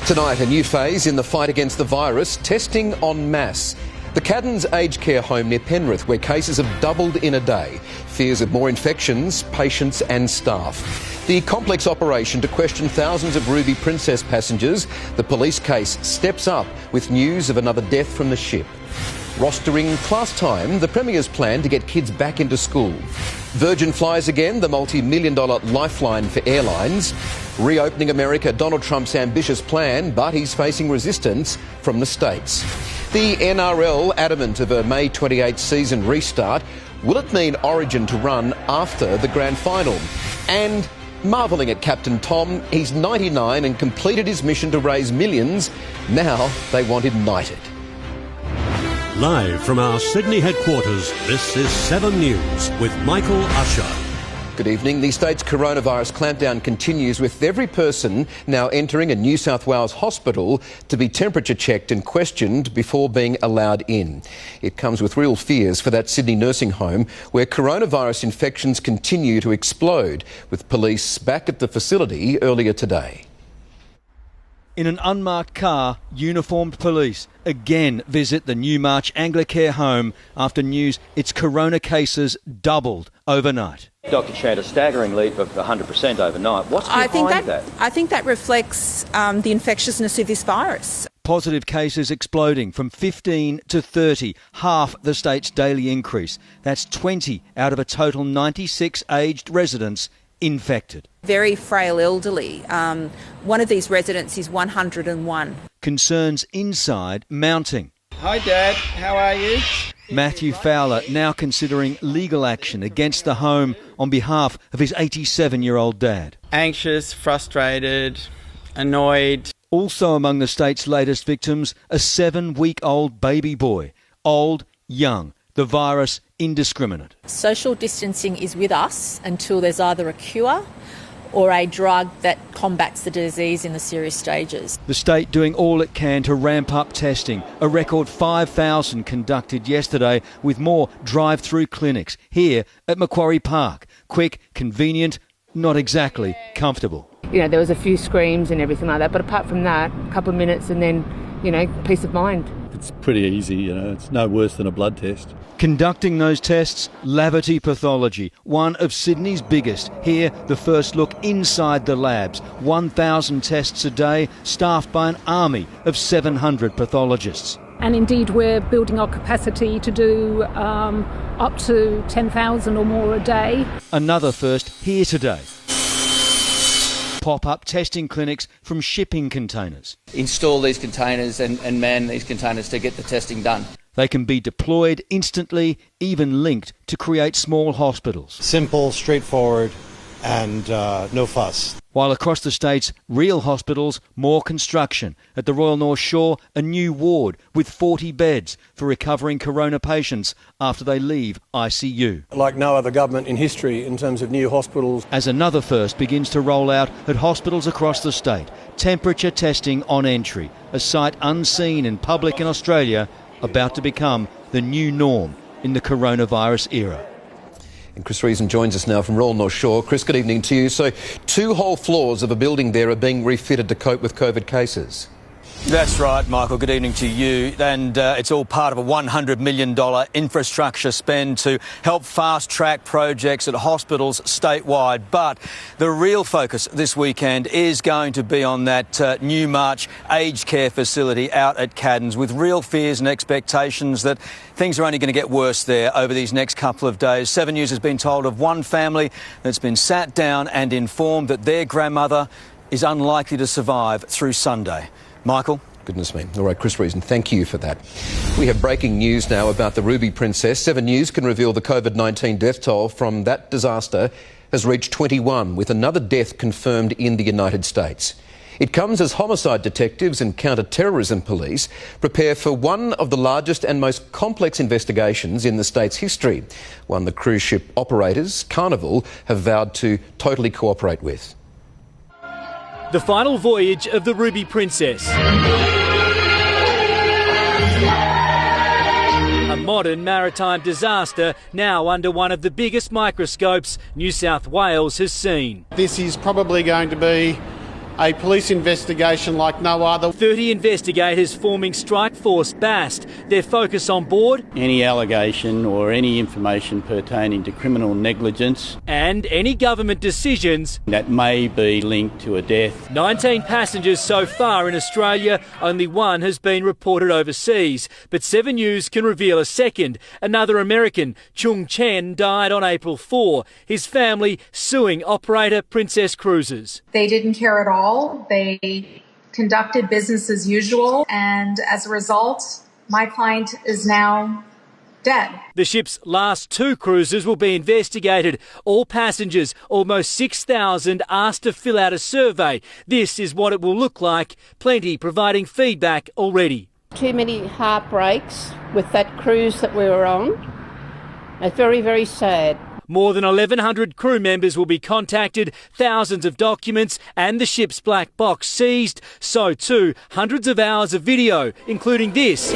Tonight, a new phase in the fight against the virus, testing en masse. The Caddens aged care home near Penrith, where cases have doubled in a day. Fears of more infections, patients and staff. The complex operation to question thousands of Ruby Princess passengers. The police case steps up with news of another death from the ship. Rostering class time, the Premier's plan to get kids back into school. Virgin flies again, the multi-million-dollar lifeline for airlines. Reopening America, Donald Trump's ambitious plan, but he's facing resistance from the States. The NRL adamant of a May 28 season restart. Will it mean Origin to run after the grand final? And marvelling at Captain Tom, he's 99 and completed his mission to raise millions. Now they want him knighted. Live from our Sydney headquarters, this is 7 News with Michael Usher. Good evening. The state's coronavirus clampdown continues, with every person now entering a New South Wales hospital to be temperature checked and questioned before being allowed in. It comes with real fears for that Sydney nursing home where coronavirus infections continue to explode, with police back at the facility earlier today. In an unmarked car, uniformed police again visit the Newmarch Anglicare home after news its corona cases doubled overnight. Dr. Chant, a staggering leap of 100% overnight. What's behind that? I think that reflects the infectiousness of this virus. Positive cases exploding from 15 to 30, half the state's daily increase. That's 20 out of a total 96 aged residents infected. Very frail elderly. One of these residents is 101. Concerns inside mounting. Hi Dad, how are you? Matthew Fowler now considering legal action against the home on behalf of his 87-year-old dad. Anxious, frustrated, annoyed. Also among the state's latest victims, a 7-week-old baby boy. Old, young, the virus indiscriminate. Social distancing is with us until there's either a cure or a drug that combats the disease in the serious stages. The state doing all it can to ramp up testing. A record 5,000 conducted yesterday, with more drive-through clinics here at Macquarie Park. Quick, convenient, not exactly comfortable. You know, there was a few screams and everything like that, but apart from that, a couple of minutes and then, you know, peace of mind. It's pretty easy, you know, it's no worse than a blood test. Conducting those tests, Lavity Pathology, one of Sydney's biggest. Here, the first look inside the labs. 1,000 tests a day, staffed by an army of 700 pathologists. And indeed, we're building our capacity to do up to 10,000 or more a day. Another first here today. Pop-up testing clinics from shipping containers. Install these containers and man these containers to get the testing done. They can be deployed instantly, even linked to create small hospitals. Simple, straightforward and no fuss. While across the state's real hospitals, more construction. At the Royal North Shore, a new ward with 40 beds for recovering corona patients after they leave ICU. Like no other government in history in terms of new hospitals. As another first begins to roll out at hospitals across the state, temperature testing on entry, a sight unseen in public in Australia, about to become the new norm in the coronavirus era. And Chris Reason joins us now from Royal North Shore. Chris, good evening to you. So 2 whole floors of a building there are being refitted to cope with COVID cases. That's right, Michael. Good evening to you. And it's all part of a $100 million infrastructure spend to help fast-track projects at hospitals statewide. But the real focus this weekend is going to be on that Newmarch aged care facility out at Caddens, with real fears and expectations that things are only going to get worse there over these next couple of days. 7 News has been told of one family that's been sat down and informed that their grandmother is unlikely to survive through Sunday. Michael? Goodness me. All right, Chris Reason, thank you for that. We have breaking news now about the Ruby Princess. 7 News can reveal the COVID-19 death toll from that disaster has reached 21, with another death confirmed in the United States. It comes as homicide detectives and counter-terrorism police prepare for one of the largest and most complex investigations in the state's history, one the cruise ship operators, Carnival, have vowed to totally cooperate with. The final voyage of the Ruby Princess. A modern maritime disaster now under one of the biggest microscopes New South Wales has seen. This is probably going to be a police investigation like no other. 30 investigators forming Strike Force BAST. Their focus on board: Any allegation or any information pertaining to criminal negligence and any government decisions that may be linked to a death. 19 passengers so far in Australia, only one has been reported overseas. But 7 News can reveal a second. Another American, Chung Chen, died on April 4. His family suing operator Princess Cruises. They didn't care at all. They conducted business as usual, and as a result, my client is now dead. The ship's last 2 cruises will be investigated. All passengers, almost 6,000, asked to fill out a survey. This is what it will look like. Plenty providing feedback already. Too many heartbreaks with that cruise that we were on. It's very, very sad. More than 1,100 crew members will be contacted, thousands of documents and the ship's black box seized. So too, hundreds of hours of video, including this,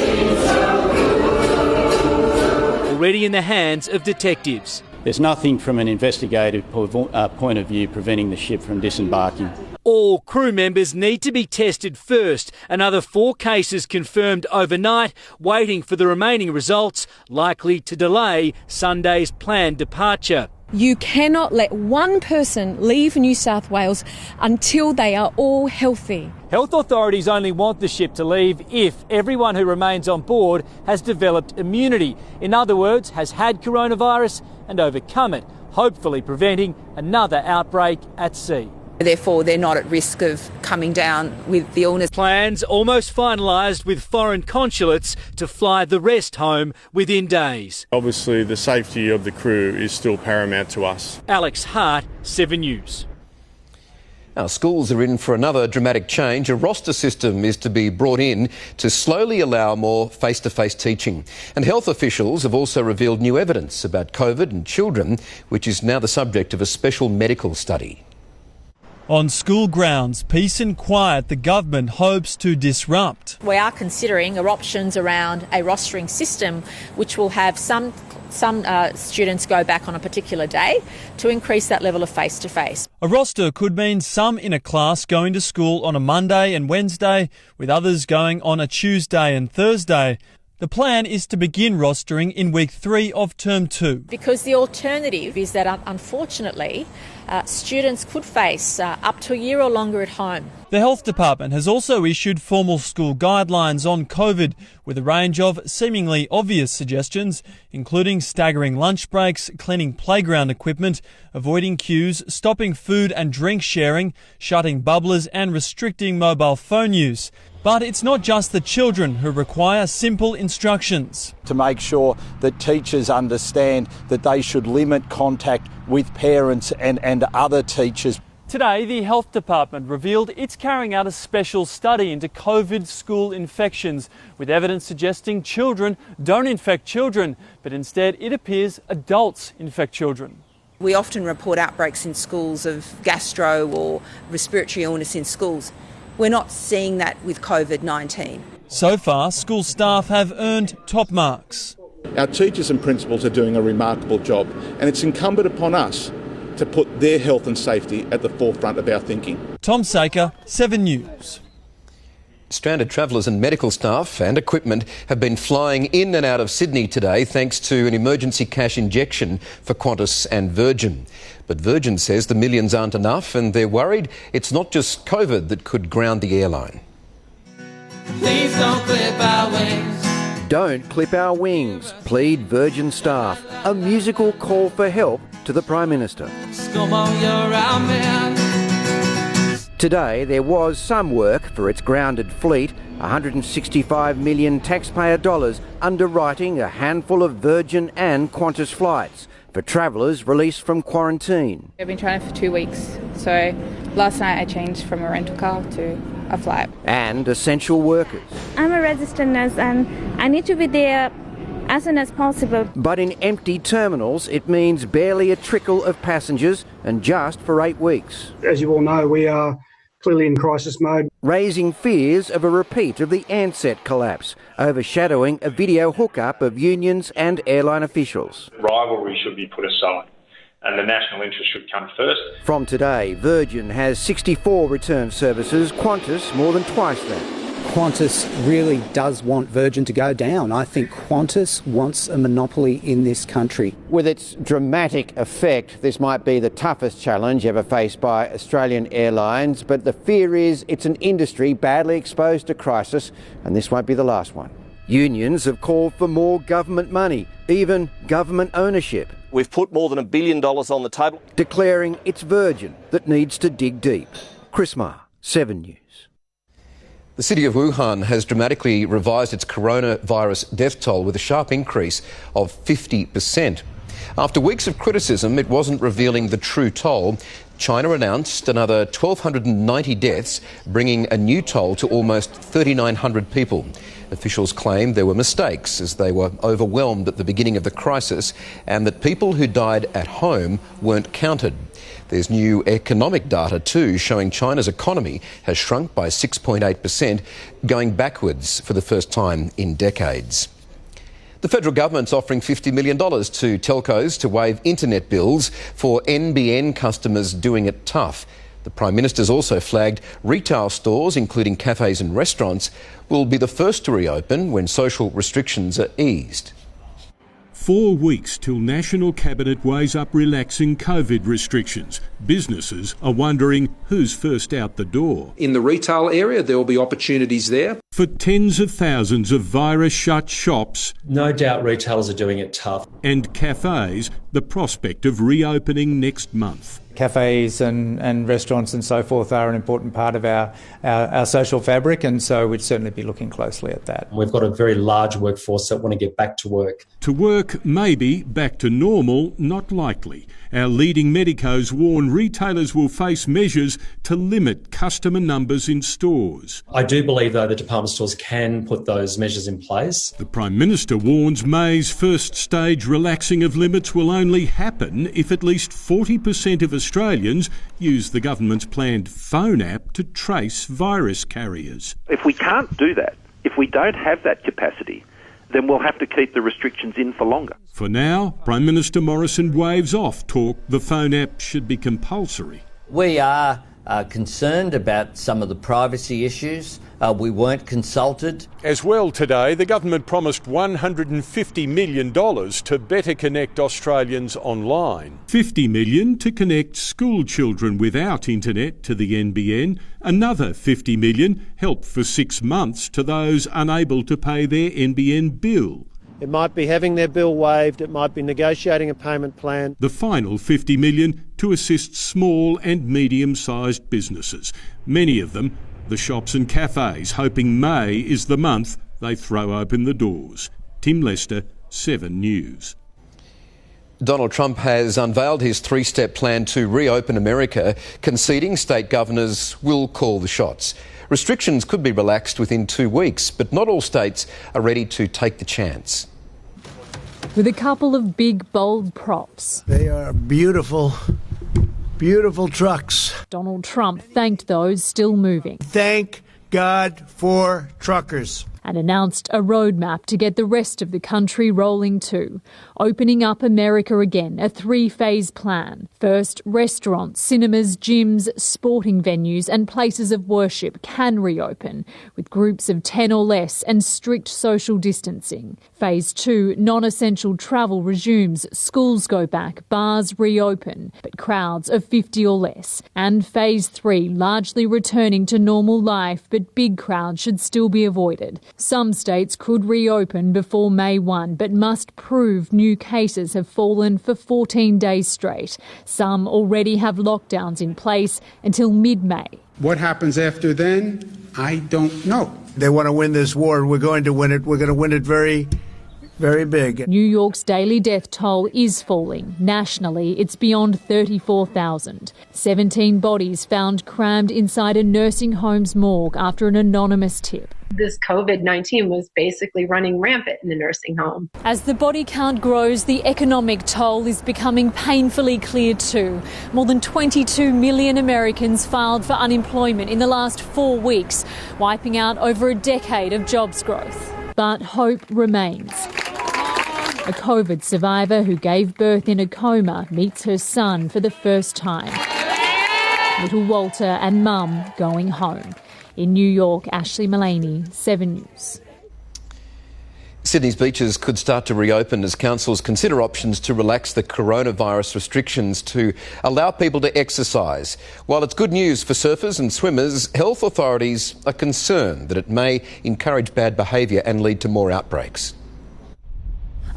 already in the hands of detectives. There's nothing from an investigative point of view preventing the ship from disembarking. All crew members need to be tested first. Another 4 cases confirmed overnight, waiting for the remaining results, likely to delay Sunday's planned departure. You cannot let one person leave New South Wales until they are all healthy. Health authorities only want the ship to leave if everyone who remains on board has developed immunity. In other words, has had coronavirus and overcome it, hopefully preventing another outbreak at sea. Therefore, they're not at risk of coming down with the illness. Plans almost finalised with foreign consulates to fly the rest home within days. Obviously, the safety of the crew is still paramount to us. Alex Hart, 7 News. Our schools are in for another dramatic change. A roster system is to be brought in to slowly allow more face-to-face teaching. And health officials have also revealed new evidence about COVID in children, which is now the subject of a special medical study. On school grounds, peace and quiet the government hopes to disrupt. We are considering options around a rostering system which will have some students go back on a particular day to increase that level of face-to-face. A roster could mean some in a class going to school on a Monday and Wednesday, with others going on a Tuesday and Thursday. The plan is to begin rostering in week 3 of term 2. Because the alternative is that, unfortunately, students could face up to a year or longer at home. The Health Department has also issued formal school guidelines on COVID with a range of seemingly obvious suggestions, including staggering lunch breaks, cleaning playground equipment, avoiding queues, stopping food and drink sharing, shutting bubblers and restricting mobile phone use. But it's not just the children who require simple instructions. To make sure that teachers understand that they should limit contact with parents and other teachers. Today, the Health Department revealed it's carrying out a special study into COVID school infections, with evidence suggesting children don't infect children, but instead it appears adults infect children. We often report outbreaks in schools of gastro or respiratory illness in schools. We're not seeing that with COVID-19. So far, school staff have earned top marks. Our teachers and principals are doing a remarkable job, and it's incumbent upon us to put their health and safety at the forefront of our thinking. Tom Saker, 7 News. Stranded travellers and medical staff and equipment have been flying in and out of Sydney today thanks to an emergency cash injection for Qantas and Virgin. But Virgin says the millions aren't enough and they're worried it's not just COVID that could ground the airline. Please don't clip our wings. Don't clip our wings, plead Virgin staff. A musical call for help to the Prime Minister. Come on, you're our man. Today there was some work for its grounded fleet, $165 million taxpayer dollars underwriting a handful of Virgin and Qantas flights for travellers released from quarantine. I've been trying for 2 weeks, so last night I changed from a rental car to a flight. And essential workers. I'm a registered nurse and I need to be there as soon as possible. But in empty terminals it means barely a trickle of passengers and just for 8 weeks. As you all know, we are clearly in crisis mode. Raising fears of a repeat of the Ansett collapse, overshadowing a video hookup of unions and airline officials. Rivalry should be put aside and the national interest should come first. From today, Virgin has 64 return services, Qantas more than twice that. Qantas really does want Virgin to go down. I think Qantas wants a monopoly in this country. With its dramatic effect, this might be the toughest challenge ever faced by Australian airlines, but the fear is it's an industry badly exposed to crisis, and this won't be the last one. Unions have called for more government money, even government ownership. We've put more than $1 billion on the table. Declaring it's Virgin that needs to dig deep. Chris Marr, 7 News. The city of Wuhan has dramatically revised its coronavirus death toll with a sharp increase of 50%. After weeks of criticism, it wasn't revealing the true toll. China announced another 1,290 deaths, bringing a new toll to almost 3,900 people. Officials claimed there were mistakes as they were overwhelmed at the beginning of the crisis and that people who died at home weren't counted. There's new economic data too showing China's economy has shrunk by 6.8%, going backwards for the first time in decades. The federal government's offering $50 million to telcos to waive internet bills for NBN customers doing it tough. The Prime Minister's also flagged retail stores, including cafes and restaurants, will be the first to reopen when social restrictions are eased. 4 weeks till National Cabinet weighs up relaxing COVID restrictions. Businesses are wondering who's first out the door. In the retail area, there will be opportunities there. For tens of thousands of virus-shut shops... No doubt retailers are doing it tough. ...and cafes, the prospect of reopening next month. Cafes and restaurants and so forth are an important part of our social fabric, and so we'd certainly be looking closely at that. We've got a very large workforce that want to get back to work. To work, maybe. Back to normal, not likely. Our leading medicos warn retailers will face measures to limit customer numbers in stores. I do believe, though, that department stores can put those measures in place. The Prime Minister warns May's first stage relaxing of limits will only happen if at least 40% of Australians use the government's planned phone app to trace virus carriers. If we can't do that, if we don't have that capacity, then we'll have to keep the restrictions in for longer. For now, Prime Minister Morrison waves off talk the phone app should be compulsory. We are concerned about some of the privacy issues. We weren't consulted. As well today, the government promised $150 million to better connect Australians online. $50 million to connect school children without internet to the NBN. Another $50 million help for 6 months to those unable to pay their NBN bill. It might be having their bill waived, it might be negotiating a payment plan. The final $50 million to assist small and medium-sized businesses. Many of them, the shops and cafes, hoping May is the month they throw open the doors. Tim Lester, 7 News. Donald Trump has unveiled his 3-step plan to reopen America, conceding state governors will call the shots. Restrictions could be relaxed within 2 weeks, but not all states are ready to take the chance. With a couple of big, bold props. They are beautiful, beautiful trucks. Donald Trump thanked those still moving. Thank God for truckers. And announced a roadmap to get the rest of the country rolling too. Opening up America again, a 3-phase plan. First, restaurants, cinemas, gyms, sporting venues and places of worship can reopen with groups of 10 or less and strict social distancing. Phase 2, non-essential travel resumes, schools go back, bars reopen, but crowds of 50 or less. And Phase 3, largely returning to normal life, but big crowds should still be avoided. Some states could reopen before May 1, but must prove new cases have fallen for 14 days straight. Some already have lockdowns in place until mid-May. What happens after then, I don't know. They want to win this war. We're going to win it. We're going to win it very, very big. New York's daily death toll is falling. Nationally, it's beyond 34,000. 17 bodies found crammed inside a nursing home's morgue after an anonymous tip. This COVID-19 was basically running rampant in the nursing home. As the body count grows, the economic toll is becoming painfully clear too. More than 22 million Americans filed for unemployment in the last 4 weeks, wiping out over a decade of jobs growth. But hope remains. A COVID survivor who gave birth in a coma meets her son for the first time. Little Walter and Mum going home. In New York, Ashley Mullaney, 7 News. Sydney's beaches could start to reopen as councils consider options to relax the coronavirus restrictions to allow people to exercise. While it's good news for surfers and swimmers, health authorities are concerned that it may encourage bad behaviour and lead to more outbreaks.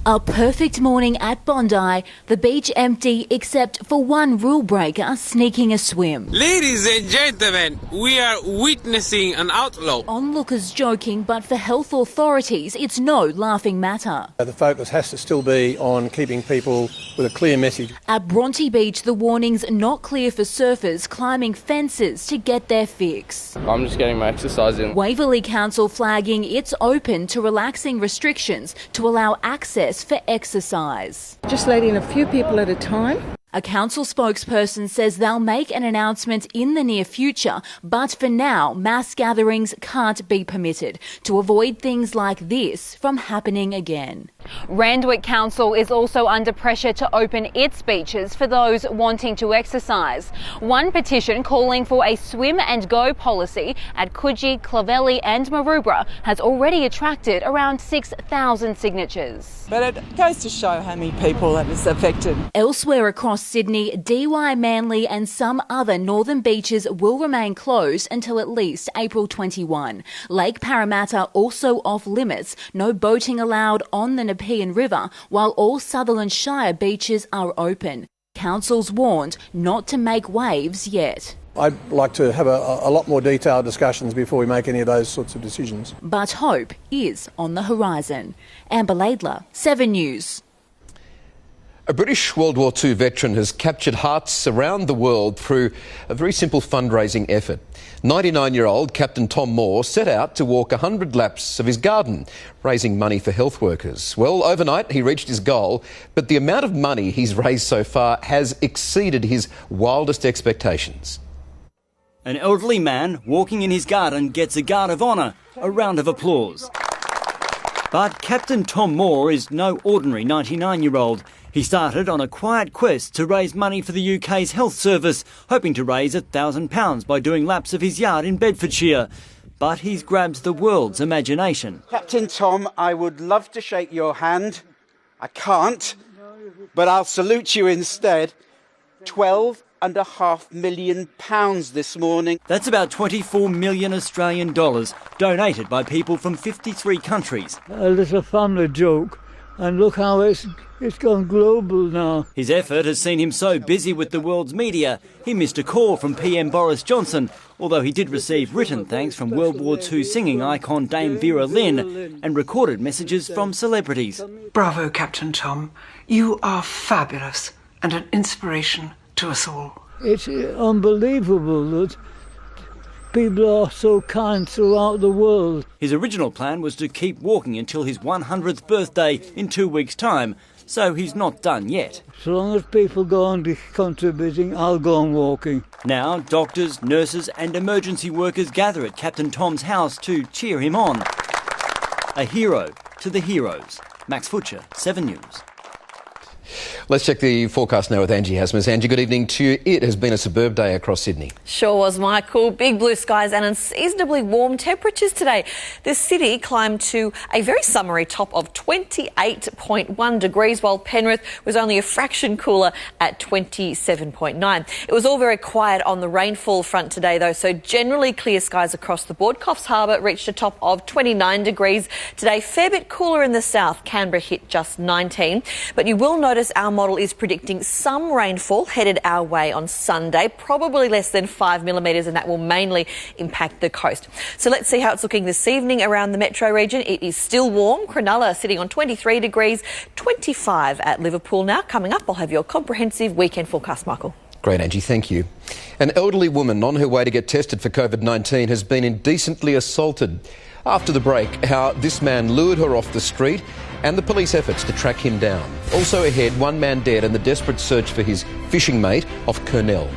A perfect morning at Bondi, the beach empty except for one rule breaker sneaking a swim. Ladies and gentlemen, we are witnessing an outlaw. Onlookers joking, but for health authorities, it's no laughing matter. The focus has to still be on keeping people with a clear message. At Bronte Beach, the warning's not clear for surfers climbing fences to get their fix. I'm just getting my exercise in. Waverley Council flagging it's open to relaxing restrictions to allow access for exercise. Just letting a few people at a time. A council spokesperson says they'll make an announcement in the near future, but for now, mass gatherings can't be permitted to avoid things like this from happening again. Randwick Council is also under pressure to open its beaches for those wanting to exercise. One petition calling for a swim and go policy at Coogee, Clovelly and Maroubra has already attracted around 6,000 signatures. But it goes to show how many people that is affected. Elsewhere across Sydney, DY, Manly and some other northern beaches will remain closed until at least April 21. Lake Parramatta also off limits, no boating allowed on the Nepean River, while all Sutherland Shire beaches are open. Councils warned not to make waves yet. I'd like to have a lot more detailed discussions before we make any of those sorts of decisions. But hope is on the horizon. Amber Laidler, 7 News. A British World War II veteran has captured hearts around the world through a very simple fundraising effort. 99-year-old Captain Tom Moore set out to walk 100 laps of his garden, raising money for health workers. Well, overnight he reached his goal, but the amount of money he's raised so far has exceeded his wildest expectations. An elderly man walking in his garden gets a guard of honour, a round of applause. But Captain Tom Moore is no ordinary 99-year-old. He started on a quiet quest to raise money for the UK's health service, hoping to raise £1,000 by doing laps of his yard in Bedfordshire. But he's grabbed the world's imagination. Captain Tom, I would love to shake your hand. I can't, but I'll salute you instead. £12.5 million this morning. That's about 24 million Australian dollars, donated by people from 53 countries. A little family joke, and look how it's gone global now. His effort has seen him so busy with the world's media, he missed a call from PM Boris Johnson, although he did receive written thanks from World War II singing icon Dame Vera Lynn and recorded messages from celebrities. Bravo, Captain Tom. You are fabulous and an inspiration to us all. It's unbelievable that people are so kind throughout the world. His original plan was to keep walking until his 100th birthday in 2 weeks' time, so he's not done yet. So long as people go on contributing, I'll go on walking. Now, doctors, nurses and emergency workers gather at Captain Tom's house to cheer him on. A hero to the heroes. Max Futcher, 7 News. Let's check the forecast now with Angie Hasmas. Angie, good evening to you. It has been a superb day across Sydney. Sure was, Michael. Big blue skies and unseasonably warm temperatures today. The city climbed to a very summery top of 28.1 degrees, while Penrith was only a fraction cooler at 27.9. It was all very quiet on the rainfall front today, though, so generally clear skies across the board. Coffs Harbour reached a top of 29 degrees today. Fair bit cooler in the south. Canberra hit just 19. But you will notice our model is predicting some rainfall headed our way on Sunday, probably less than 5 millimetres, and that will mainly impact the coast. So let's see how it's looking this evening around the metro region. It is still warm. Cronulla sitting on 23 degrees, 25 at Liverpool now. Coming up, I'll have your comprehensive weekend forecast, Michael. Great, Angie, thank you. An elderly woman on her way to get tested for COVID-19 has been indecently assaulted. After the break, how this man lured her off the street and the police efforts to track him down. Also ahead, one man dead and the desperate search for his fishing mate off Kurnell.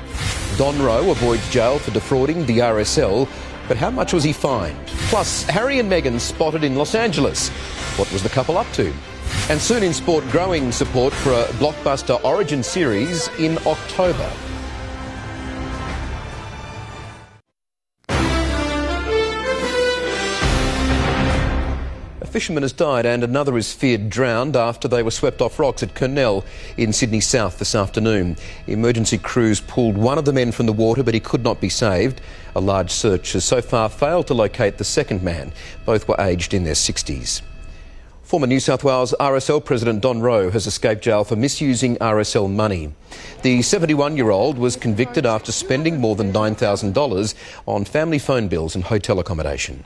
Don Rowe avoids jail for defrauding the RSL, but how much was he fined? Plus, Harry and Meghan spotted in Los Angeles. What was the couple up to? And soon in sport, growing support for a blockbuster Origin series in October. A fisherman has died and another is feared drowned after they were swept off rocks at Kurnell in Sydney South this afternoon. Emergency crews pulled one of the men from the water, but he could not be saved. A large search has so far failed to locate the second man. Both were aged in their 60s. Former New South Wales RSL President Don Rowe has escaped jail for misusing RSL money. The 71-year-old was convicted after spending more than $9,000 on family phone bills and hotel accommodation.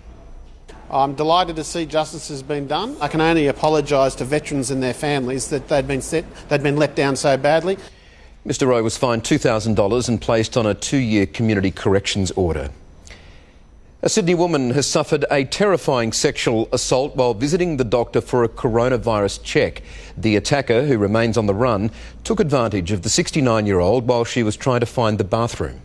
I'm delighted to see justice has been done. I can only apologise to veterans and their families that they'd been let down so badly. Mr Rowe was fined $2,000 and placed on a 2-year community corrections order. A Sydney woman has suffered a terrifying sexual assault while visiting the doctor for a coronavirus check. The attacker, who remains on the run, took advantage of the 69-year-old while she was trying to find the bathroom.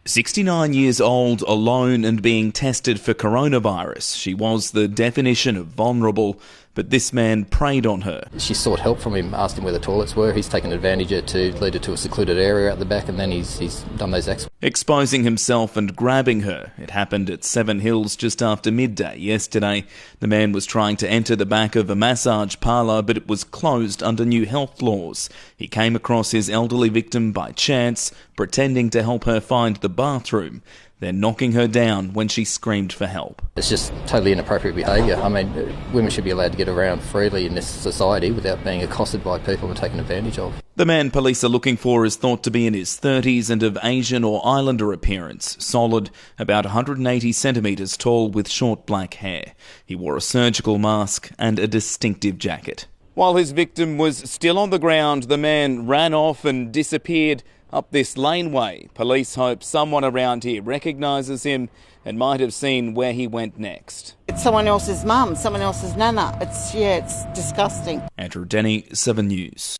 69 years old, alone and being tested for coronavirus. She was the definition of vulnerable, but this man preyed on her. She sought help from him, asked him where the toilets were. He's taken advantage of it to lead her to a secluded area out the back, and then he's done those acts. Exposing himself and grabbing her. It happened at Seven Hills just after midday yesterday. The man was trying to enter the back of a massage parlour, but it was closed under new health laws. He came across his elderly victim by chance, pretending to help her find the bathroom, then knocking her down when she screamed for help. It's just totally inappropriate behaviour. I mean, women should be allowed to get around freely in this society without being accosted by people and taken advantage of. The man police are looking for is thought to be in his 30s and of Asian or Islander appearance, solid, about 180 centimetres tall with short black hair. He wore a surgical mask and a distinctive jacket. While his victim was still on the ground, the man ran off and disappeared up this laneway. Police hope someone around here recognises him and might have seen where he went next. It's someone else's mum, someone else's nana. It's disgusting. Andrew Denny, 7 News.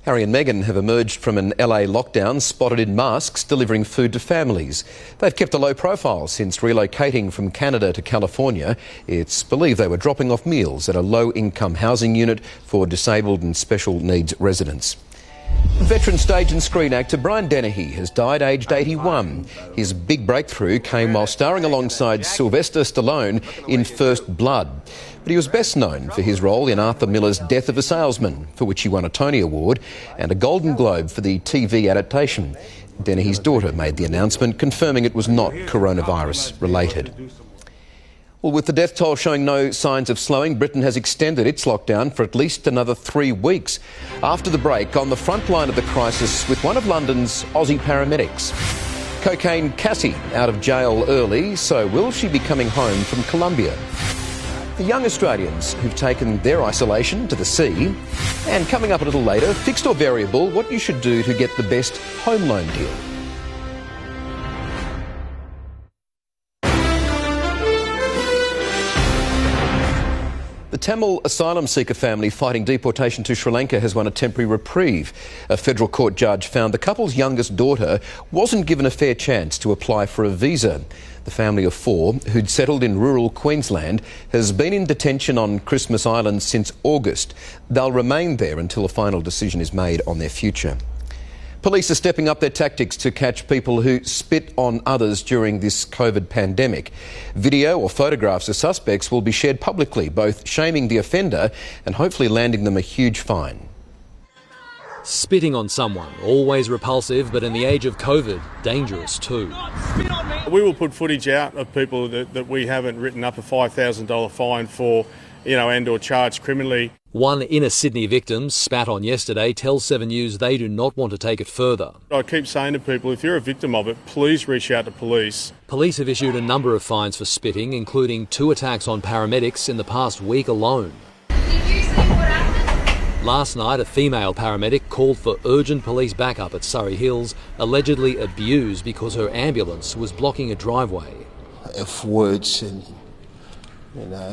Harry and Meghan have emerged from an LA lockdown spotted in masks delivering food to families. They've kept a low profile since relocating from Canada to California. It's believed they were dropping off meals at a low-income housing unit for disabled and special needs residents. Veteran stage and screen actor Brian Dennehy has died aged 81. His big breakthrough came while starring alongside Sylvester Stallone in First Blood. But he was best known for his role in Arthur Miller's Death of a Salesman, for which he won a Tony Award, and a Golden Globe for the TV adaptation. Dennehy's daughter made the announcement, confirming it was not coronavirus-related. Well, with the death toll showing no signs of slowing, Britain has extended its lockdown for at least another 3 weeks. After the break, on the front line of the crisis with one of London's Aussie paramedics. Cocaine Cassie out of jail early, so will she be coming home from Colombia? The young Australians who've taken their isolation to the sea. And coming up a little later, fixed or variable, what you should do to get the best home loan deal. The Tamil asylum seeker family fighting deportation to Sri Lanka has won a temporary reprieve. A federal court judge found the couple's youngest daughter wasn't given a fair chance to apply for a visa. The family of 4, who'd settled in rural Queensland, has been in detention on Christmas Island since August. They'll remain there until a final decision is made on their future. Police are stepping up their tactics to catch people who spit on others during this COVID pandemic. Video or photographs of suspects will be shared publicly, both shaming the offender and hopefully landing them a huge fine. Spitting on someone, always repulsive, but in the age of COVID, dangerous too. We will put footage out of people that we haven't written up a $5,000 fine for, and or charged criminally. One inner Sydney victim, spat on yesterday, tells 7 News they do not want to take it further. I keep saying to people, if you're a victim of it, please reach out to police. Police have issued a number of fines for spitting, including 2 attacks on paramedics in the past week alone. Last night, a female paramedic called for urgent police backup at Surrey Hills, allegedly abused because her ambulance was blocking a driveway. F words and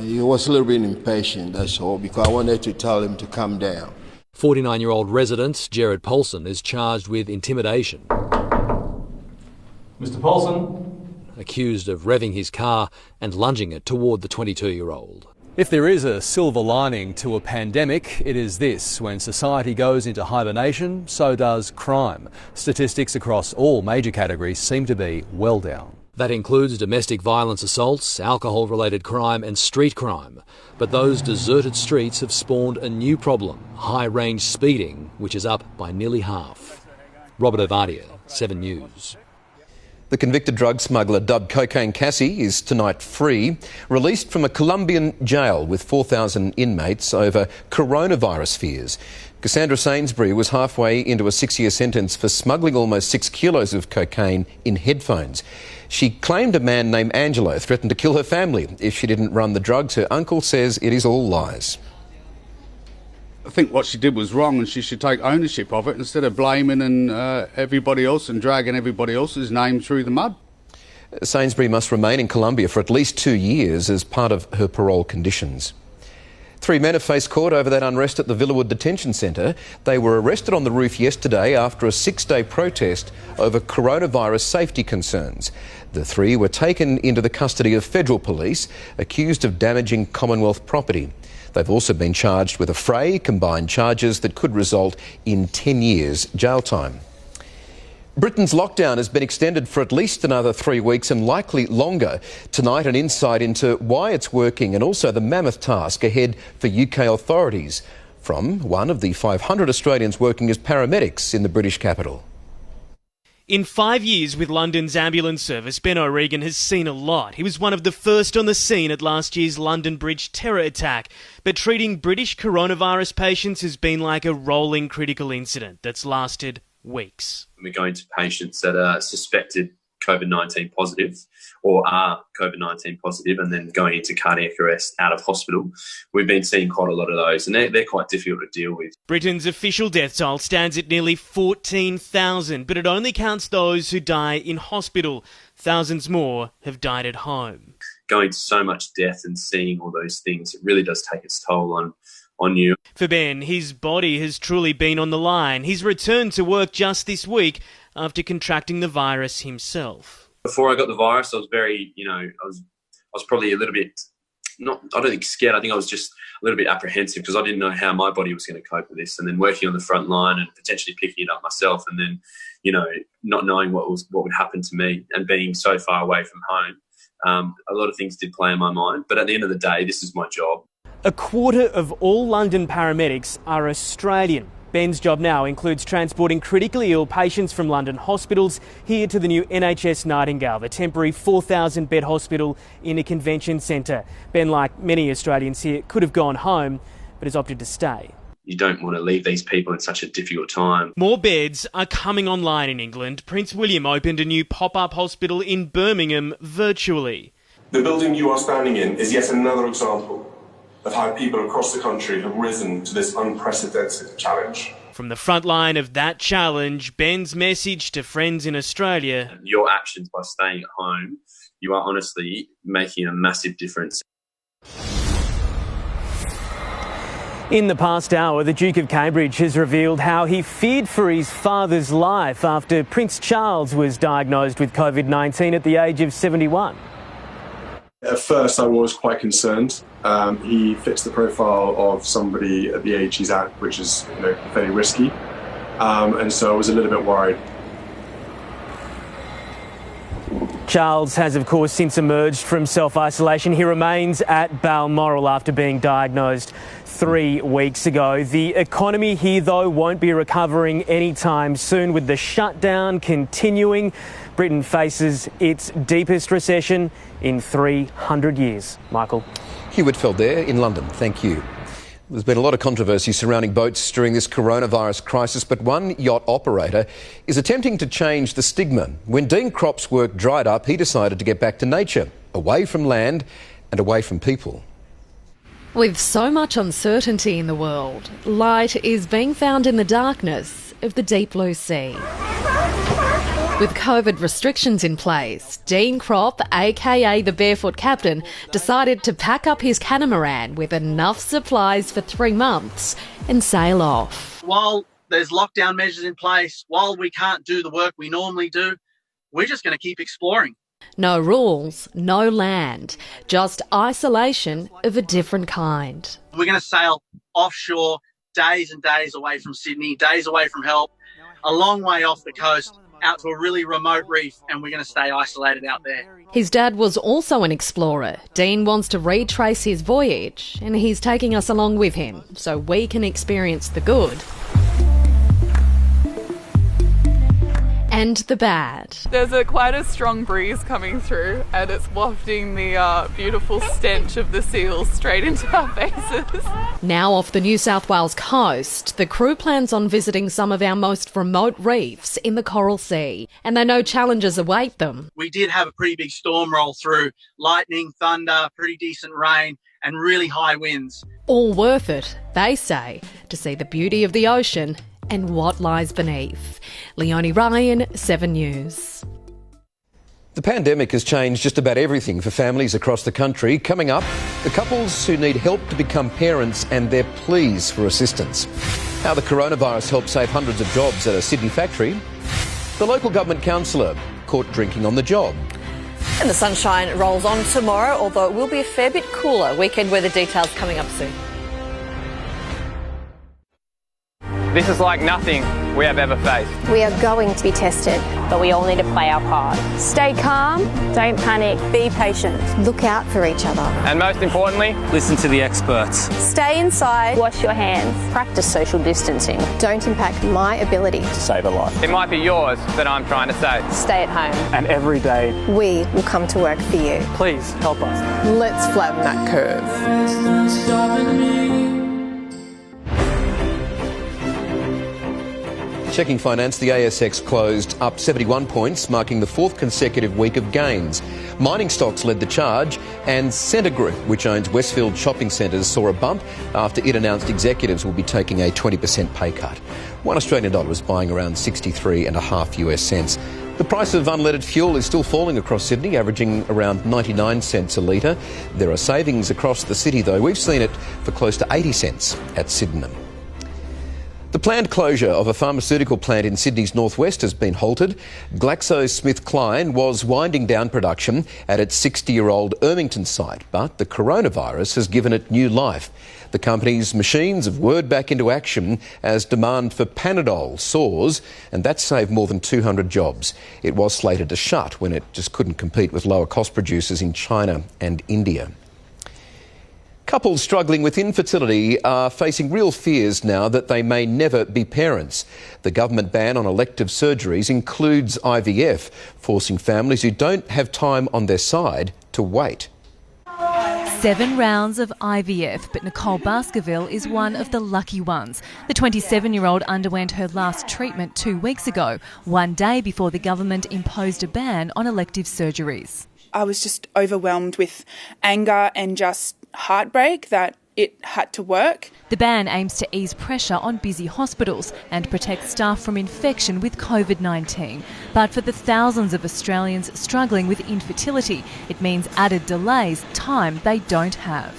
he was a little bit impatient, that's all, because I wanted to tell him to calm down. 49-year-old resident Jared Paulson is charged with intimidation. Mr. Paulson? Accused of revving his car and lunging it toward the 22-year-old. If there is a silver lining to a pandemic, it is this. When society goes into hibernation, so does crime. Statistics across all major categories seem to be well down. That includes domestic violence assaults, alcohol-related crime and street crime. But those deserted streets have spawned a new problem, high-range speeding, which is up by nearly half. Robert Ovadia, 7 News. The convicted drug smuggler dubbed Cocaine Cassie is tonight free, released from a Colombian jail with 4,000 inmates over coronavirus fears. Cassandra Sainsbury was halfway into a 6-year sentence for smuggling almost 6 kilos of cocaine in headphones. She claimed a man named Angelo threatened to kill her family if she didn't run the drugs. Her uncle says it is all lies. I think what she did was wrong and she should take ownership of it instead of blaming everybody else and dragging everybody else's name through the mud. Sainsbury must remain in Colombia for at least 2 years as part of her parole conditions. 3 men have faced court over that unrest at the Villawood Detention Centre. They were arrested on the roof yesterday after a 6-day protest over coronavirus safety concerns. The 3 were taken into the custody of federal police, accused of damaging Commonwealth property. They've also been charged with a fray, combined charges that could result in 10 years jail time. Britain's lockdown has been extended for at least another 3 weeks and likely longer. Tonight, an insight into why it's working and also the mammoth task ahead for UK authorities from one of the 500 Australians working as paramedics in the British capital. In 5 years with London's ambulance service, Ben O'Regan has seen a lot. He was one of the first on the scene at last year's London Bridge terror attack. But treating British coronavirus patients has been like a rolling critical incident that's lasted weeks. We're going to patients that are suspected COVID-19 positive or are COVID-19 positive and then going into cardiac arrest out of hospital. We've been seeing quite a lot of those and they're quite difficult to deal with. Britain's official death toll stands at nearly 14,000, but it only counts those who die in hospital. Thousands more have died at home. Going to so much death and seeing all those things, it really does take its toll on you. For Ben, his body has truly been on the line. He's returned to work just this week after contracting the virus himself. Before I got the virus, I was very, I was probably a little bit, I don't think scared. I think I was just a little bit apprehensive because I didn't know how my body was going to cope with this. And then working on the front line and potentially picking it up myself and then, not knowing what would happen to me and being so far away from home. A lot of things did play in my mind. But at the end of the day, this is my job. A quarter of all London paramedics are Australian. Ben's job now includes transporting critically ill patients from London hospitals here to the new NHS Nightingale, the temporary 4,000-bed hospital in a convention centre. Ben, like many Australians here, could have gone home, but has opted to stay. You don't want to leave these people in such a difficult time. More beds are coming online in England. Prince William opened a new pop-up hospital in Birmingham virtually. The building you are standing in is yet another example of how people across the country have risen to this unprecedented challenge. From the front line of that challenge, Ben's message to friends in Australia: your actions by staying at home, you are honestly making a massive difference. In the past hour, the Duke of Cambridge has revealed how he feared for his father's life after Prince Charles was diagnosed with COVID-19 at the age of 71. At first, I was quite concerned. He fits the profile of somebody at the age he's at, which is fairly risky, and so I was a little bit worried. Charles has, of course, since emerged from self-isolation. He remains at Balmoral after being diagnosed 3 weeks ago. The economy here, though, won't be recovering anytime soon, with the shutdown continuing. Britain faces its deepest recession in 300 years. Michael. Hugh Whitfeld there in London. Thank you. There's been a lot of controversy surrounding boats during this coronavirus crisis, but one yacht operator is attempting to change the stigma. When Dean CROPP's work dried up, he decided to get back to nature, away from land and away from people. With so much uncertainty in the world, light is being found in the darkness of the deep blue sea. With COVID restrictions in place, Dean CROPP, aka the Barefoot Captain, decided to pack up his catamaran with enough supplies for 3 months and sail off. While there's lockdown measures in place, while we can't do the work we normally do, we're just going to keep exploring. No rules, no land, just isolation of a different kind. We're going to sail offshore, days and days away from Sydney, days away from help, a long way off the coast, out to a really remote reef, and we're going to stay isolated out there. His dad was also an explorer. Dean wants to retrace his voyage, and he's taking us along with him so we can experience the good and the bad. There's quite a strong breeze coming through, and it's wafting the beautiful stench of the seals straight into our faces. Now off the New South Wales coast, the crew plans on visiting some of our most remote reefs in the Coral Sea, and they know challenges await them. We did have a pretty big storm roll through, lightning, thunder, pretty decent rain, and really high winds. All worth it, they say, to see the beauty of the ocean and what lies beneath. Leonie Ryan, 7 News. The pandemic has changed just about everything for families across the country. Coming up, the couples who need help to become parents and their pleas for assistance. How the coronavirus helped save hundreds of jobs at a Sydney factory. The local government councillor caught drinking on the job. And the sunshine rolls on tomorrow, although it will be a fair bit cooler. Weekend weather details coming up soon. This is like nothing we have ever faced. We are going to be tested, but we all need to play our part. Stay calm, don't panic, be patient, look out for each other. And most importantly, listen to the experts. Stay inside, wash your hands, practice social distancing. Don't impact my ability to Save a life. It might be yours that I'm trying to save. Stay at home. And every day, we will come to work for you. Please help us. Let's flatten that curve. Checking finance, the ASX closed up 71 points, marking the fourth consecutive week of gains. Mining stocks led the charge, and Scentre Group, which owns Westfield shopping centres, saw a bump after it announced executives will be taking a 20% pay cut. $1 Australian is buying around 63.5 US cents. The price of unleaded fuel is still falling across Sydney, averaging around 99 cents a litre. There are savings across the city, though. We've seen it for close to 80 cents at Sydenham. The planned closure of a pharmaceutical plant in Sydney's northwest has been halted. GlaxoSmithKline was winding down production at its 60-year-old Ermington site, but the coronavirus has given it new life. The company's machines have whirred back into action as demand for Panadol soars, and that saved more than 200 jobs. It was slated to shut when it just couldn't compete with lower-cost producers in China and India. Couples struggling with infertility are facing real fears now that they may never be parents. The government ban on elective surgeries includes IVF, forcing families who don't have time on their side to wait. 7 rounds of IVF, but Nicole Baskerville is one of the lucky ones. The 27-year-old underwent her last treatment 2 weeks ago, one day before the government imposed a ban on elective surgeries. I was just overwhelmed with anger and just heartbreak that it had to work. The ban aims to ease pressure on busy hospitals and protect staff from infection with COVID-19. But for the thousands of Australians struggling with infertility, it means added delays, time they don't have.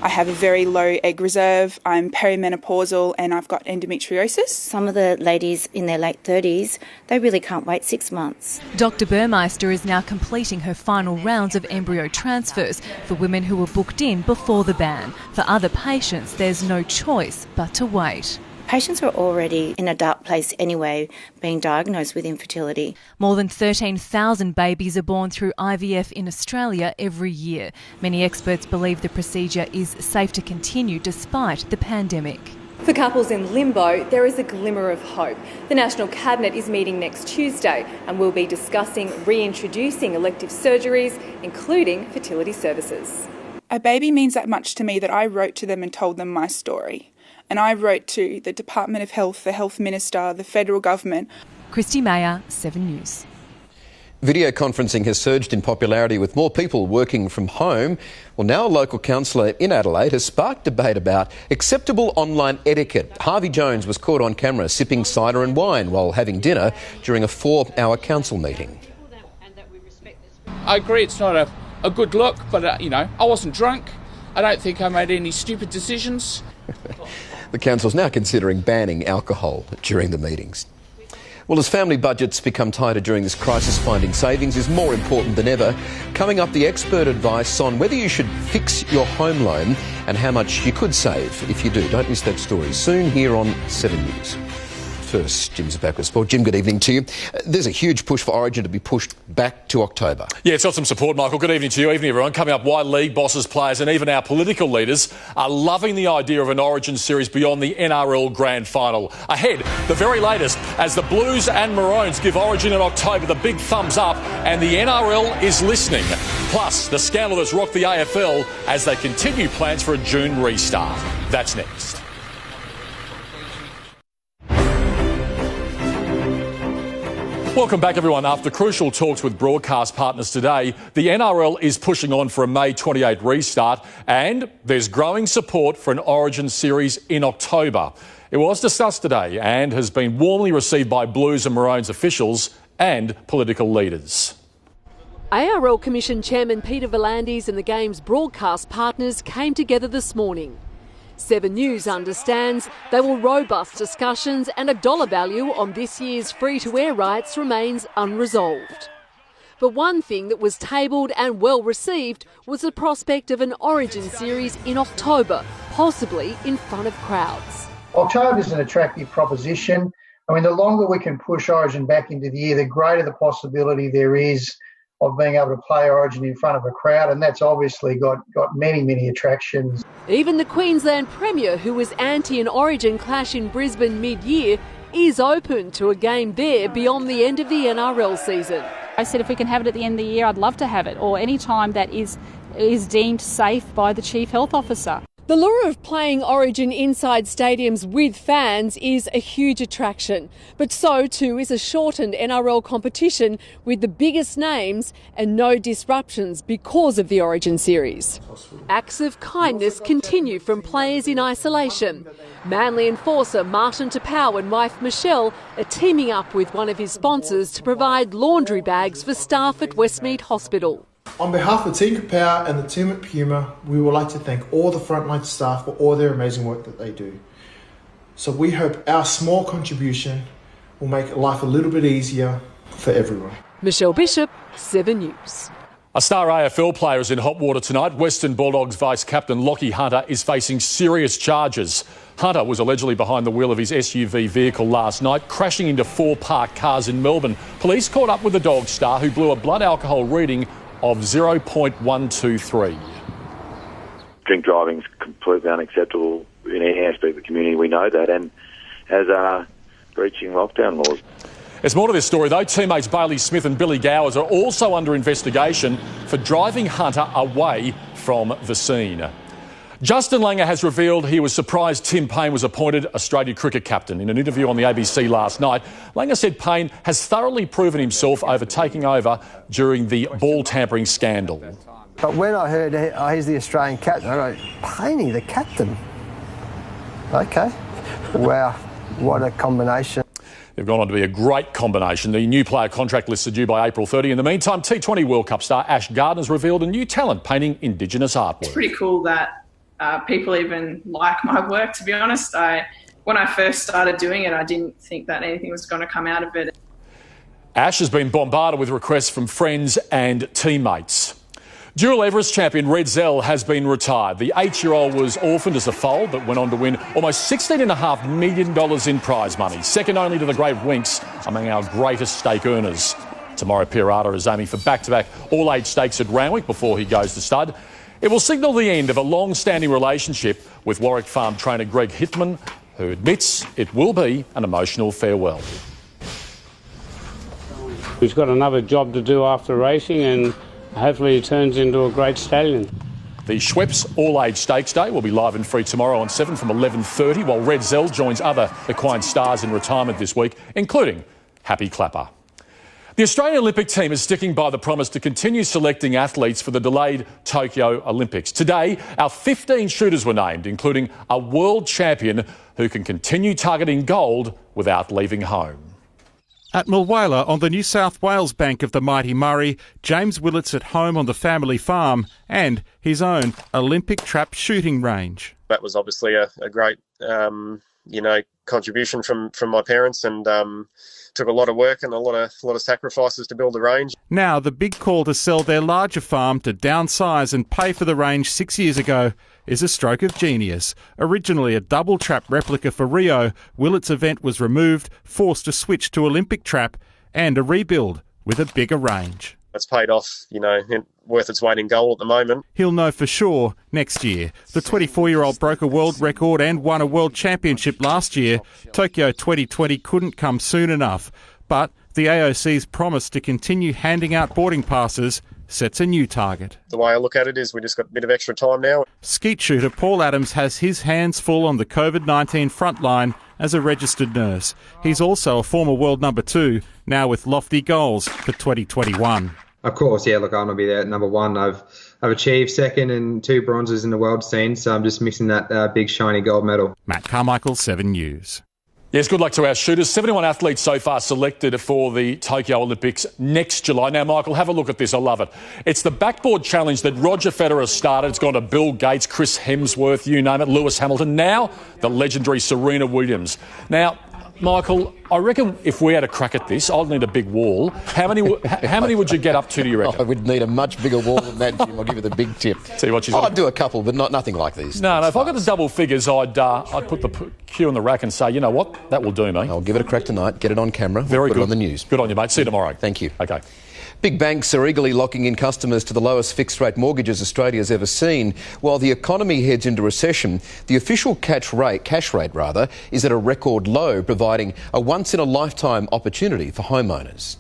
I have a very low egg reserve, I'm perimenopausal and I've got endometriosis. Some of the ladies in their late 30s, they really can't wait 6 months. Dr Burmeister is now completing her final rounds of embryo transfers for women who were booked in before the ban. For other patients, there's no choice but to wait. Patients are already in a dark place anyway, being diagnosed with infertility. More than 13,000 babies are born through IVF in Australia every year. Many experts believe the procedure is safe to continue despite the pandemic. For couples in limbo, there is a glimmer of hope. The National Cabinet is meeting next Tuesday and will be discussing reintroducing elective surgeries, including fertility services. A baby means that much to me that I wrote to them and told them my story. And I wrote to the Department of Health, the Health Minister, the federal government. Christy Mayer, 7 News. Video conferencing has surged in popularity with more people working from home. Well, now a local councillor in Adelaide has sparked debate about acceptable online etiquette. Harvey Jones was caught on camera sipping cider and wine while having dinner during a 4-hour council meeting. I agree it's not a good look, but, I wasn't drunk. I don't think I made any stupid decisions. The council's now considering banning alcohol during the meetings. Well, as family budgets become tighter during this crisis, finding savings is more important than ever. Coming up, the expert advice on whether you should fix your home loan and how much you could save if you do. Don't miss that story soon here on 7 News. First, Jim's back with sport. Jim, good evening to you. There's a huge push for Origin to be pushed back to October. Yeah, it's got some support, Michael. Good evening to you. Evening, everyone. Coming up, why league bosses, players and even our political leaders are loving the idea of an Origin series beyond the NRL Grand Final. Ahead, the very latest, as the Blues and Maroons give Origin in October the big thumbs up and the NRL is listening. Plus, the scandal that's rocked the AFL as they continue plans for a June restart. That's next. Welcome back, everyone. After crucial talks with broadcast partners today, the NRL is pushing on for a May 28 restart and there's growing support for an Origin series in October. It was discussed today and has been warmly received by Blues and Maroons officials and political leaders. ARL Commission Chairman Peter V'landys and the game's broadcast partners came together this morning. 7 News understands they will robust discussions and a dollar value on this year's free-to-air rights remains unresolved. But one thing that was tabled and well received was the prospect of an Origin series in October, possibly in front of crowds. October is an attractive proposition. I mean, the longer we can push Origin back into the year, the greater the possibility there is of being able to play Origin in front of a crowd, and that's obviously got many attractions. Even the Queensland Premier, who was anti an Origin clash in Brisbane mid-year, is open to a game there beyond the end of the NRL season. I said if we can have it at the end of the year, I'd love to have it, or any time that is deemed safe by the Chief Health Officer. The lure of playing Origin inside stadiums with fans is a huge attraction, but so too is a shortened NRL competition with the biggest names and no disruptions because of the Origin series. Acts of kindness continue from players in isolation. Manly enforcer Martin Tapau and wife Michelle are teaming up with one of his sponsors to provide laundry bags for staff at Westmead Hospital. On behalf of Team Kapow and the team at Puma, we would like to thank all the frontline staff for all their amazing work that they do. So we hope our small contribution will make life a little bit easier for everyone. Michelle Bishop, 7 News. A star AFL player is in hot water tonight. Western Bulldogs vice-captain Lockie Hunter is facing serious charges. Hunter was allegedly behind the wheel of his SUV vehicle last night, crashing into 4 parked cars in Melbourne. Police caught up with the Dog star, who blew a blood alcohol reading of 0.123. Drink driving is completely unacceptable in any aspect of the community. We know that, and as are breaching lockdown laws. There's more to this story, though. Teammates Bailey Smith and Billy Gowers are also under investigation for driving Hunter away from the scene. Justin Langer has revealed he was surprised Tim Payne was appointed Australia cricket captain. In an interview on the ABC last night, Langer said Payne has thoroughly proven himself over taking over during the ball tampering scandal. But when I heard he's the Australian captain, I go, Payne, the captain? OK. Wow, what a combination. They've gone on to be a great combination. The new player contract lists are due by April 30. In the meantime, T20 World Cup star Ash Gardner's revealed a new talent painting Indigenous artwork. It's pretty cool that people even like my work, to be honest. When I first started doing it, I didn't think that anything was going to come out of it. Ash has been bombarded with requests from friends and teammates. Dual Everest champion Red Zell has been retired. The 8-year-old was orphaned as a foal but went on to win almost $16.5 million in prize money, second only to the Great Winks among our greatest stake earners. Tomorrow, Pirata is aiming for back-to-back all-age stakes at Randwick before he goes to stud. It will signal the end of a long-standing relationship with Warwick Farm trainer Greg Hittman, who admits it will be an emotional farewell. He's got another job to do after racing, and hopefully he turns into a great stallion. The Schweppes All-Age Stakes Day will be live and free tomorrow on 7 from 11:30, while Red Zell joins other equine stars in retirement this week, including Happy Clapper. The Australian Olympic team is sticking by the promise to continue selecting athletes for the delayed Tokyo Olympics. Today, our 15 shooters were named, including a world champion who can continue targeting gold without leaving home. At Mulwala on the New South Wales bank of the mighty Murray, James Willett's at home on the family farm and his own Olympic trap shooting range. That was obviously a great contribution from my parents, and took a lot of work and a lot of sacrifices to build the range. Now, the big call to sell their larger farm to downsize and pay for the range 6 years ago is a stroke of genius. Originally a double trap replica for Rio, Willett's event was removed, forced to switch to Olympic trap and a rebuild with a bigger range. It's paid off, worth its weight in gold at the moment. He'll know for sure next year. The 24-year-old broke a world record and won a world championship last year. Tokyo 2020 couldn't come soon enough. But the AOC's promise to continue handing out boarding passes sets a new target. The way I look at it is we just got a bit of extra time now. Skeet shooter Paul Adams has his hands full on the COVID-19 frontline as a registered nurse. He's also a former world number 2, now with lofty goals for 2021. Of course, yeah, look, I'm going to be there at number 1. I've achieved second and 2 bronzes in the world scene, so I'm just missing that big shiny gold medal. Matt Carmichael, 7 News. Yes, good luck to our shooters. 71 athletes so far selected for the Tokyo Olympics next July. Now, Michael, have a look at this. I love it. It's the backboard challenge that Roger Federer started. It's gone to Bill Gates, Chris Hemsworth, you name it, Lewis Hamilton. Now, the legendary Serena Williams. Now, Michael, I reckon if we had a crack at this, I'd need a big wall. How many would you get up to, do you reckon? I would need a much bigger wall than that, Jim. I'll give you the big tip. See what she's I'd do a couple, but nothing like these. No, if I got the double figures, I'd put the cue in the rack and say, you know what, that will do me. I'll give it a crack tonight, get it on camera. Very good. Put it on the news. Good on you, mate. See you tomorrow. Thank you. Okay. Big banks are eagerly locking in customers to the lowest fixed-rate mortgages Australia's ever seen. While the economy heads into recession, the official cash rate is at a record low, providing a once-in-a-lifetime opportunity for homeowners.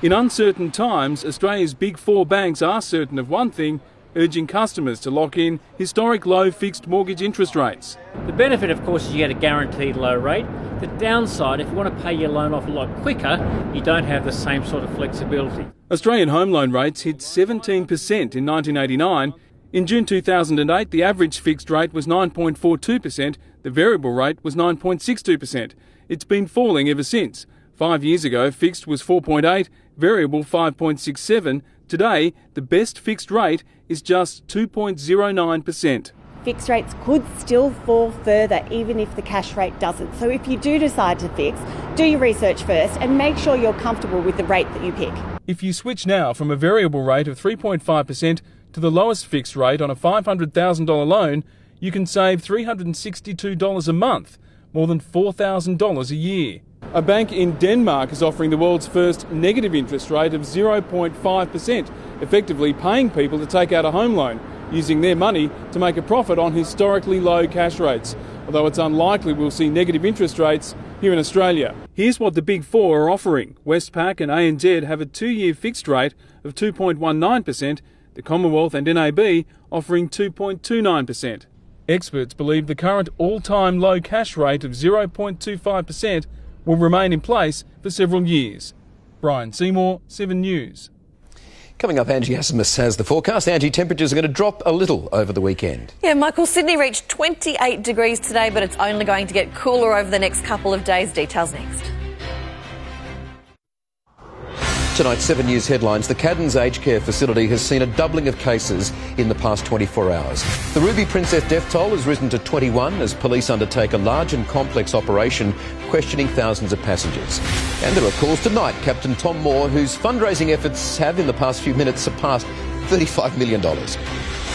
In uncertain times, Australia's big 4 banks are certain of one thing, urging customers to lock in historic low fixed mortgage interest rates. The benefit, of course, is you get a guaranteed low rate. The downside, if you want to pay your loan off a lot quicker, you don't have the same sort of flexibility. Australian home loan rates hit 17% in 1989. In June 2008, the average fixed rate was 9.42%, the variable rate was 9.62%. It's been falling ever since. 5 years ago, fixed was 4.8, variable 5.67. Today, the best fixed rate is just 2.09%. Fixed rates could still fall further even if the cash rate doesn't. So if you do decide to fix, do your research first and make sure you're comfortable with the rate that you pick. If you switch now from a variable rate of 3.5% to the lowest fixed rate on a $500,000 loan, you can save $362 a month, more than $4,000 a year. A bank in Denmark is offering the world's first negative interest rate of 0.5%, effectively paying people to take out a home loan, using their money to make a profit on historically low cash rates, although it's unlikely we'll see negative interest rates here in Australia. Here's what the Big 4 are offering. Westpac and ANZ have a 2-year fixed rate of 2.19%, the Commonwealth and NAB offering 2.29%. Experts believe the current all-time low cash rate of 0.25% will remain in place for several years. Brian Seymour, 7 News. Coming up, Angie Asimus has the forecast. Angie, temperatures are going to drop a little over the weekend. Yeah, Michael, Sydney reached 28 degrees today, but it's only going to get cooler over the next couple of days. Details next. Tonight's 7 News headlines. The CASSIE'S aged care facility has seen a doubling of cases in the past 24 hours. The Ruby Princess death toll has risen to 21 as police undertake a large and complex operation questioning thousands of passengers. And there are calls tonight. Captain Tom Moore, whose fundraising efforts have in the past few minutes surpassed $35 million.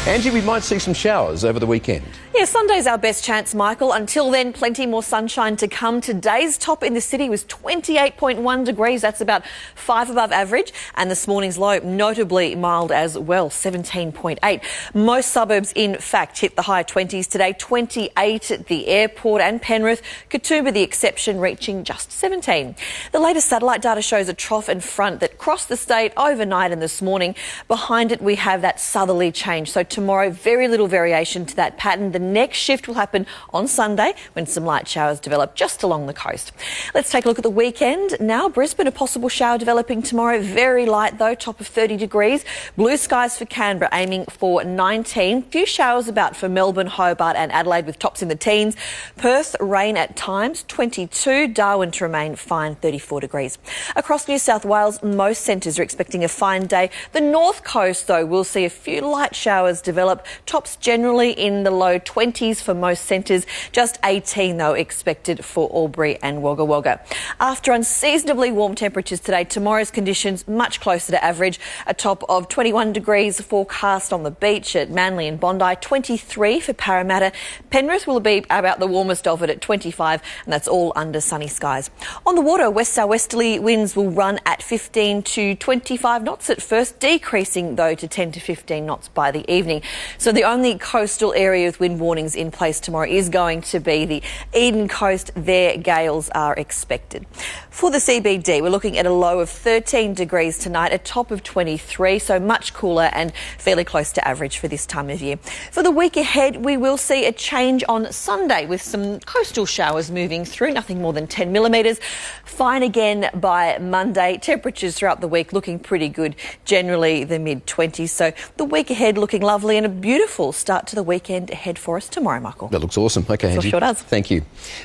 Angie, we might see some showers over the weekend. Yeah, Sunday's our best chance, Michael. Until then, plenty more sunshine to come. Today's top in the city was 28.1 degrees. That's about 5 above average. And this morning's low, notably mild as well, 17.8. Most suburbs, in fact, hit the high 20s today. 28 at the airport and Penrith. Katoomba, the exception, reaching just 17. The latest satellite data shows a trough and front that crossed the state overnight and this morning. Behind it, we have that southerly change. So tomorrow, very little variation to that pattern. The next shift will happen on Sunday when some light showers develop just along the coast. Let's take a look at the weekend. Now, Brisbane, a possible shower developing tomorrow. Very light though, top of 30 degrees. Blue skies for Canberra, aiming for 19. Few showers about for Melbourne, Hobart and Adelaide with tops in the teens. Perth, rain at times, 22. Darwin to remain fine, 34 degrees. Across New South Wales, most centres are expecting a fine day. The north coast, though, will see a few light showers showers develop. Tops generally in the low 20s for most centres. Just 18, though, expected for Albury and Wagga Wagga. After unseasonably warm temperatures today, tomorrow's conditions much closer to average. A top of 21 degrees forecast on the beach at Manly and Bondi, 23 for Parramatta. Penrith will be about the warmest of it at 25, and that's all under sunny skies. On the water, west-southwesterly winds will run at 15 to 25 knots at first, decreasing though to 10 to 15 knots by the evening. So the only coastal area with wind warnings in place tomorrow is going to be the Eden Coast. There, gales are expected. For the CBD, we're looking at a low of 13 degrees tonight, a top of 23, so much cooler and fairly close to average for this time of year. For the week ahead, we will see a change on Sunday with some coastal showers moving through, nothing more than 10 millimetres. Fine again by Monday. Temperatures throughout the week looking pretty good, generally the mid-20s. So the week ahead looking lovely and a beautiful start to the weekend ahead for us tomorrow, Michael. That looks awesome. OK, Angie. Sure does. Thank you.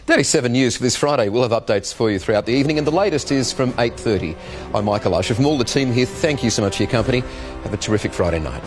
37 News for this Friday. We'll have updates for you throughout the evening, and the latest is from 8:30. I'm Michael Usher. From all the team here, thank you so much for your company. Have a terrific Friday night.